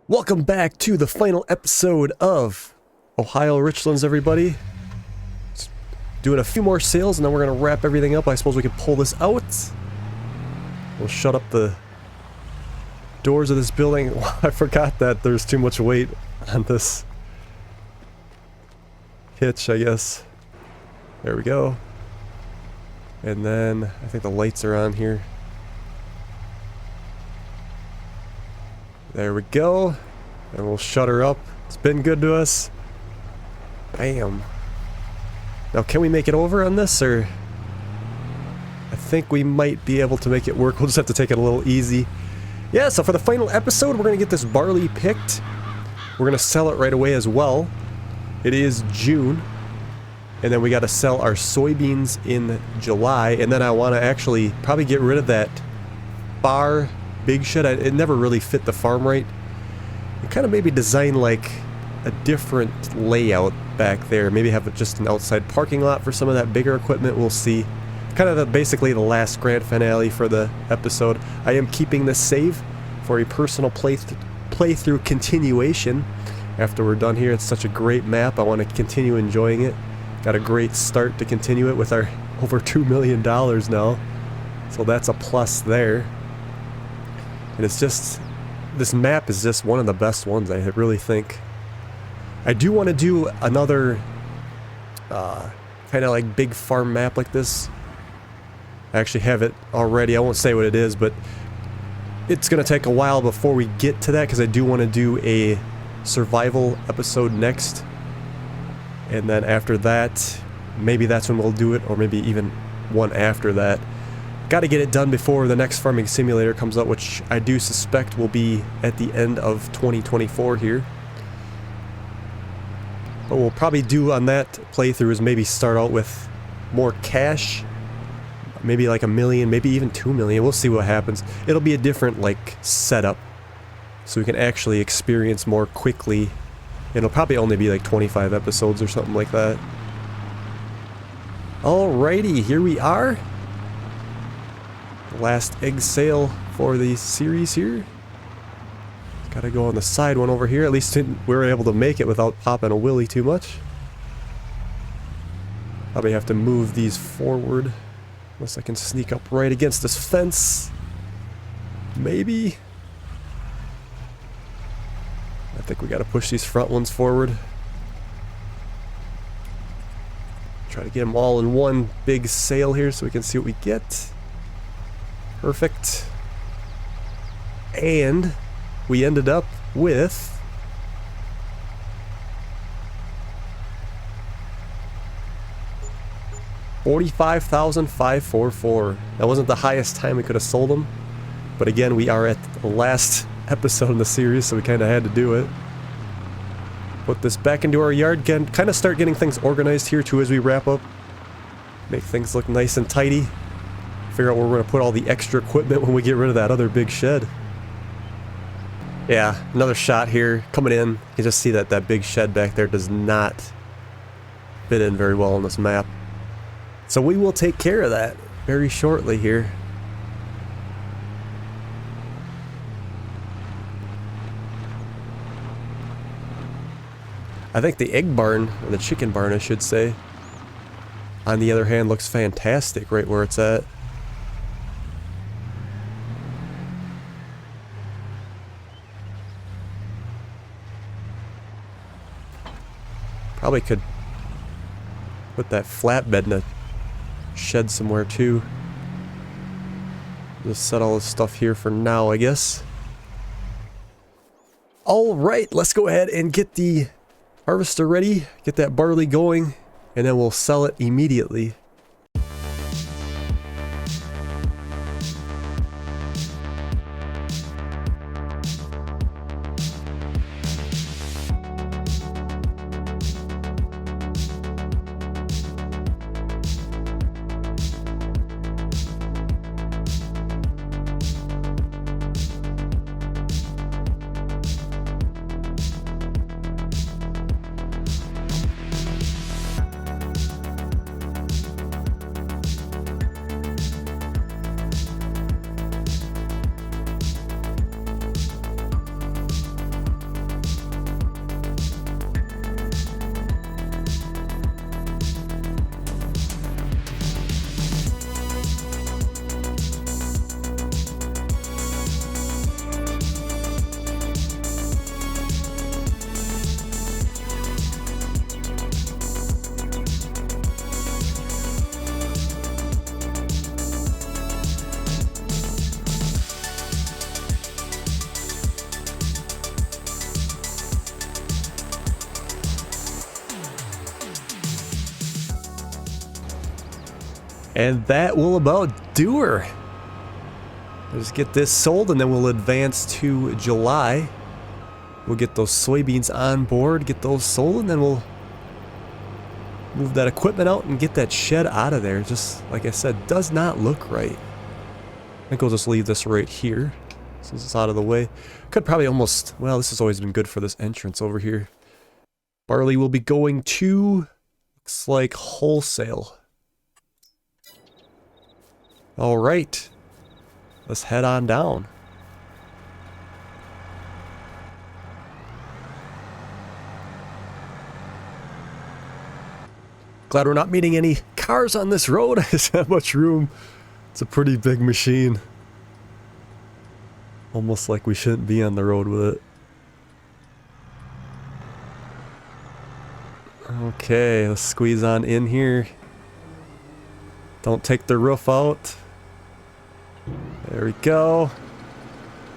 Welcome back to the final episode of Ohio Richlands, everybody. Just doing a few more sales and then we're going to wrap everything up. I suppose we can pull this out. We'll shut up the doors of this building. I forgot that there's too much weight on this hitch, I guess. There we go. And then I think the lights are on here. There we go. And we'll shut her up. It's been good to us. Bam. Now can we make it over on this, or... I think we might be able to make it work. We'll just have to take it a little easy. Yeah, so for the final episode, we're going to get this barley picked. We're going to sell it right away as well. It is June. And then we got to sell our soybeans in July. And then I want to actually probably get rid of that bar big shed. It never really fit the farm right. And kind of maybe design like a different layout back there. Maybe have just an outside parking lot for some of that bigger equipment. We'll see. Kind of basically the last grand finale for the episode. I am keeping this save for a personal playthrough continuation. After we're done here, it's such a great map. I want to continue enjoying it. Got a great start to continue it with our over $2 million now. So that's a plus there. And it's just, this map is just one of the best ones, I really think. I do want to do another kind of like big farm map like this. I actually have it already. I won't say what it is, but it's going to take a while before we get to that because I do want to do a survival episode next. And then after that, maybe that's when we'll do it, or maybe even one after that. Got to get it done before the next farming simulator comes out, which I do suspect will be at the end of 2024 here. What we'll probably do on that playthrough is maybe start out with more cash. Maybe like $1 million, maybe even $2 million. We'll see what happens. It'll be a different like setup, so we can actually experience more quickly. It'll probably only be like 25 episodes or something like that. Alrighty, here we are. Last egg sale for the series here. Gotta go on the side one over here. At least we were able to make it without popping a willy too much. Probably have to move these forward. Unless I can sneak up right against this fence. Maybe. I think we gotta push these front ones forward. Try to get them all in one big sale here so we can see what we get. Perfect. And we ended up with $45,544. That wasn't the highest time we could have sold them, but again, we are at the last episode in the series, so we kind of had to do it. Put this back into our yard again. Kind of start getting things organized here too as we wrap up. Make things look nice and tidy. Figure out where we're going to put all the extra equipment when we get rid of that other big shed. Yeah, another shot here. Coming in, you can just see that that big shed back there does not fit in very well on this map. So we will take care of that very shortly here. I think the egg barn, or the chicken barn I should say, on the other hand looks fantastic right where it's at. Probably could put that flatbed in a shed somewhere too. Just set all this stuff here for now, I guess. Alright, let's go ahead and get the harvester ready, get that barley going, and then we'll sell it immediately. And that will about do her. Let's get this sold and then we'll advance to July. We'll get those soybeans on board, get those sold, and then we'll move that equipment out and get that shed out of there. Just like I said, does not look right. I think we'll just leave this right here since it's out of the way. Could probably almost, well, this has always been good for this entrance over here. Barley will be going to, looks like wholesale. All right, let's head on down. Glad we're not meeting any cars on this road. There's not much room. It's a pretty big machine. Almost like we shouldn't be on the road with it. Okay, let's squeeze on in here. Don't take the roof out. There we go.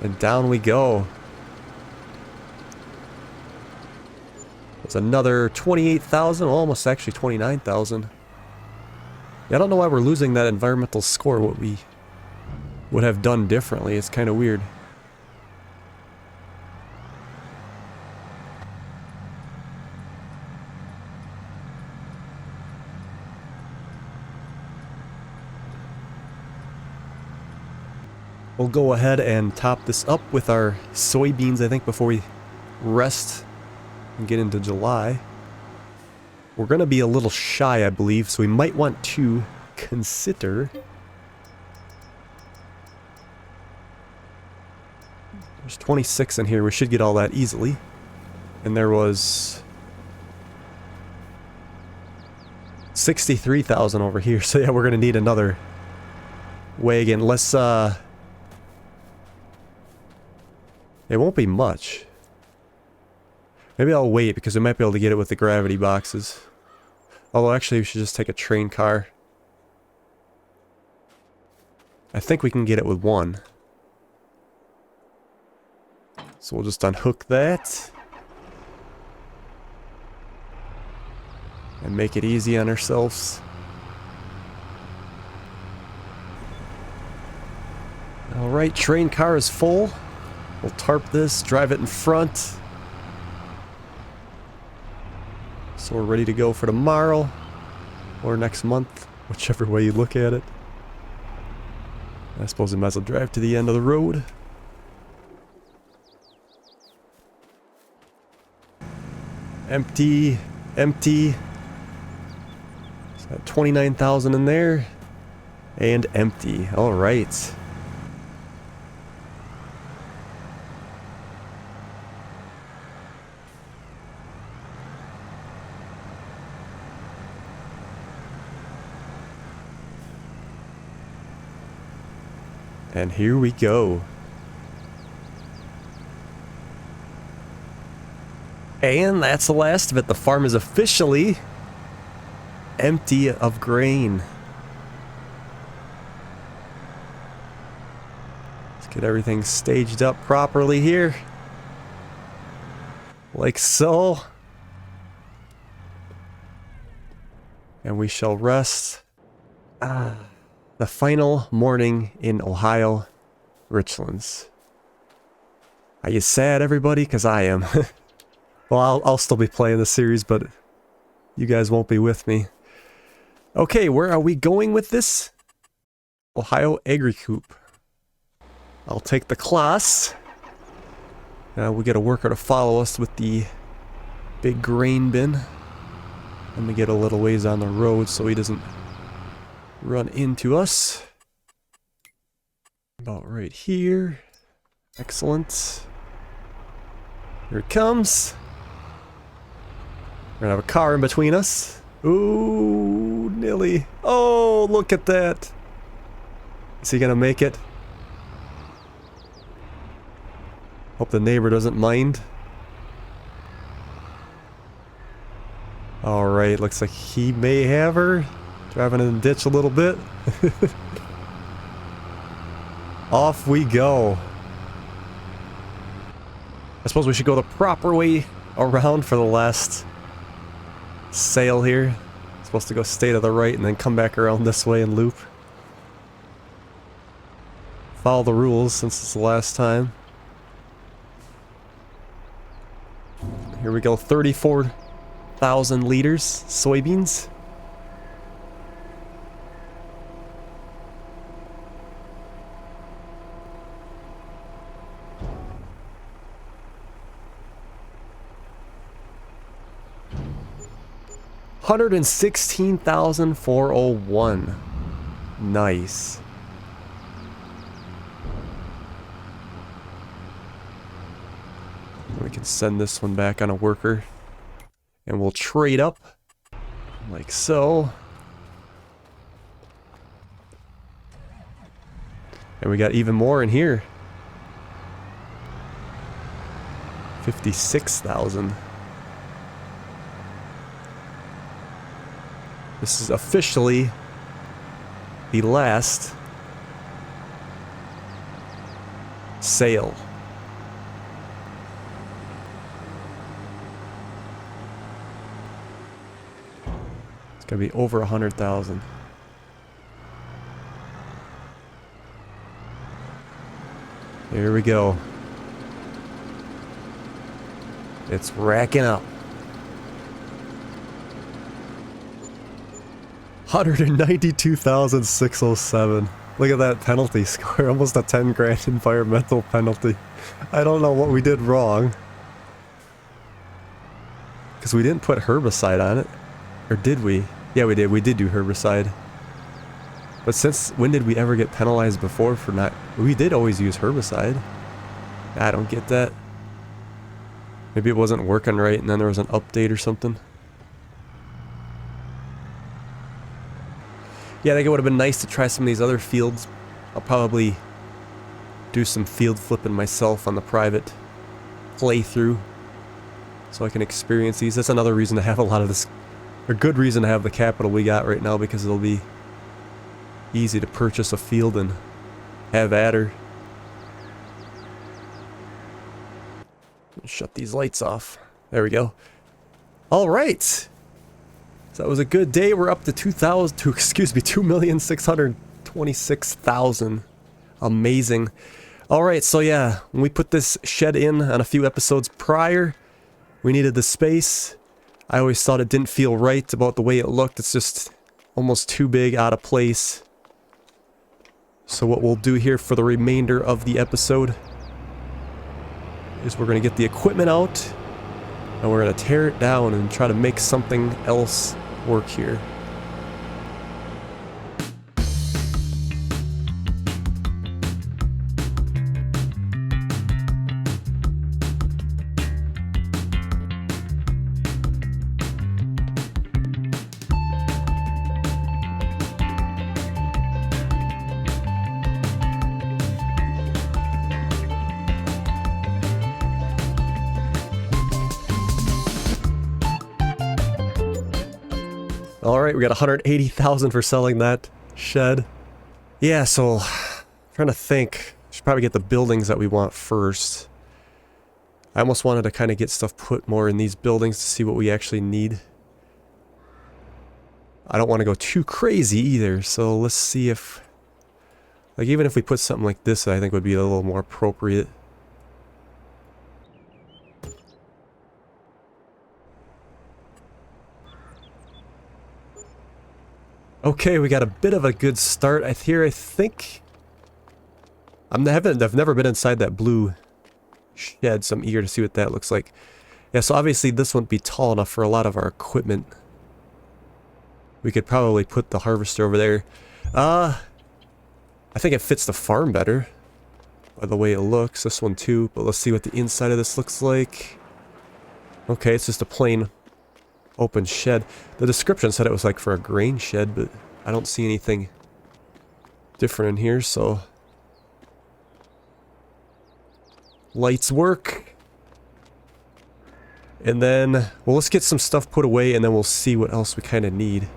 And down we go. It's another 28,000, almost actually 29,000. Yeah, I don't know why we're losing that environmental score, what we would have done differently. It's kind of weird. We'll go ahead and top this up with our soybeans, I think, before we rest and get into July. We're going to be a little shy, I believe, so we might want to consider... There's 26 in here, we should get all that easily. And there was 63,000 over here, so yeah, we're going to need another wagon. Let's, it won't be much. Maybe I'll wait because we might be able to get it with the gravity boxes. Although actually we should just take a train car. I think we can get it with one. So we'll just unhook that. And make it easy on ourselves. Alright, train car is full. We'll tarp this, drive it in front. So we're ready to go for tomorrow, or next month, whichever way you look at it. I suppose we might as well drive to the end of the road. Empty, empty. It's got 29,000 in there, and empty. All right. And here we go. And that's the last of it. The farm is officially empty of grain. Let's get everything staged up properly here. Like so. And we shall rest. The final morning in Ohio, Richlands. Are you sad, everybody? Because I am. Well, I'll still be playing the series, but you guys won't be with me. Okay, where are we going with this? Ohio Agri-Coop. I'll take the class. We'll get a worker to follow us with the big grain bin. Let me get a little ways on the road so he doesn't run into us. About right here. Excellent. Here it comes. We're gonna have a car in between us. Ooh, Nilly. Oh, look at that. Is he gonna make it? Hope the neighbor doesn't mind. Alright, looks like he may have her. Driving in the ditch a little bit. Off we go. I suppose we should go the proper way around for the last sale here. Supposed to go stay to the right and then come back around this way and loop. Follow the rules since it's the last time. Here we go, 34,000 liters soybeans. $116,401. Nice. We can send this one back on a worker. And we'll trade up. Like so. And we got even more in here. 56,000. This is officially the last sale. It's gonna be over 100,000. Here we go. It's racking up. 192,607. Look at that penalty score. Almost a 10 grand environmental penalty. I don't know what we did wrong. Because we didn't put herbicide on it. Or did we? Yeah, we did. We did do herbicide. But since when did we ever get penalized before for not... We did always use herbicide. I don't get that. Maybe it wasn't working right and then there was an update or something. Yeah, I think it would have been nice to try some of these other fields. I'll probably do some field flipping myself on the private playthrough so I can experience these. That's another reason to have a lot of this, a good reason to have the capital we got right now, because it'll be easy to purchase a field and have at her. Shut these lights off. There we go. All right. So that was a good day. We're up to 2,626,000. Amazing. All right. So yeah, when we put this shed in on a few episodes prior, we needed the space. I always thought it didn't feel right about the way it looked. It's just almost too big, out of place. So what we'll do here for the remainder of the episode is we're going to get the equipment out and we're going to tear it down and try to make something else work here. Alright, we got 180,000 for selling that shed. Yeah, so, trying to think. Should probably get the buildings that we want first. I almost wanted to kind of get stuff put more in these buildings to see what we actually need. I don't want to go too crazy either, so let's see if... Like, even if we put something like this, I think would be a little more appropriate. Okay, we got a bit of a good start. I think... I've never been inside that blue shed, so I'm eager to see what that looks like. Yeah, so obviously this wouldn't be tall enough for a lot of our equipment. We could probably put the harvester over there. I think it fits the farm better, by the way it looks. This one too, but let's see what the inside of this looks like. Okay, it's just a plain open shed. The description said it was like for a grain shed, but I don't see anything different in here, so... Lights work. And then, well, let's get some stuff put away and then we'll see what else we kind of need.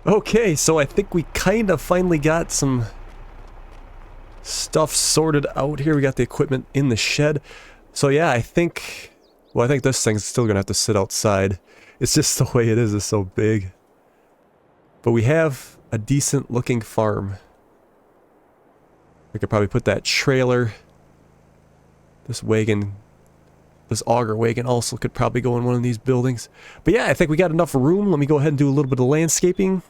Okay, so I think we kind of finally got some stuff sorted out here. We got the equipment in the shed. So yeah, I think this thing's still gonna have to sit outside. It's just the way it is so big. But we have a decent looking farm. We could probably put that trailer. This wagon, this auger wagon also could probably go in one of these buildings. But yeah, I think we got enough room. Let me go ahead and do a little bit of landscaping.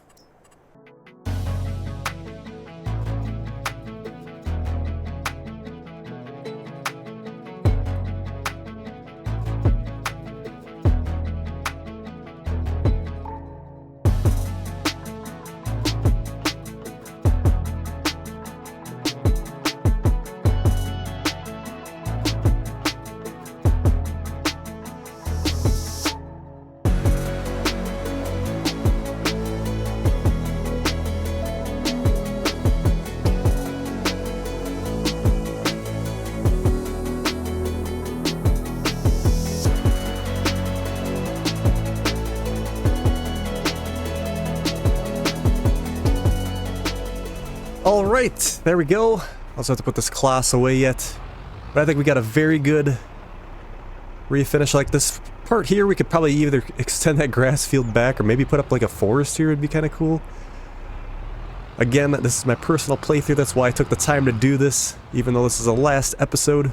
Alright, there we go. Also have to put this class away yet. But I think we got a very good refinish. Like this part here, we could probably either extend that grass field back or maybe put up like a forest here. Would be kind of cool. Again, this is my personal playthrough. That's why I took the time to do this, even though this is the last episode.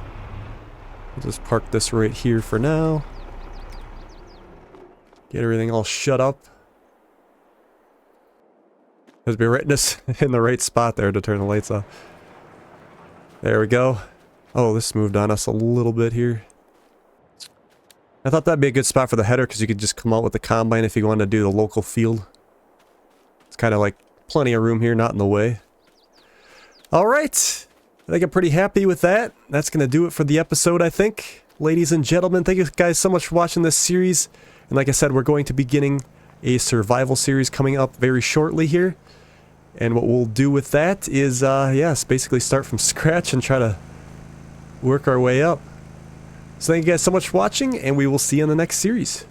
We'll just park this right here for now. Get everything all shut up. Has to be right in the right spot there to turn the lights off. There we go. Oh, this moved on us a little bit here. I thought that'd be a good spot for the header because you could just come out with the combine if you wanted to do the local field. It's kind of like plenty of room here, not in the way. Alright. I think I'm pretty happy with that. That's going to do it for the episode, I think. Ladies and gentlemen, thank you guys so much for watching this series. And like I said, we're going to be getting a survival series coming up very shortly here. And what we'll do with that is, yes, basically start from scratch and try to work our way up. So thank you guys so much for watching, and we will see you in the next series.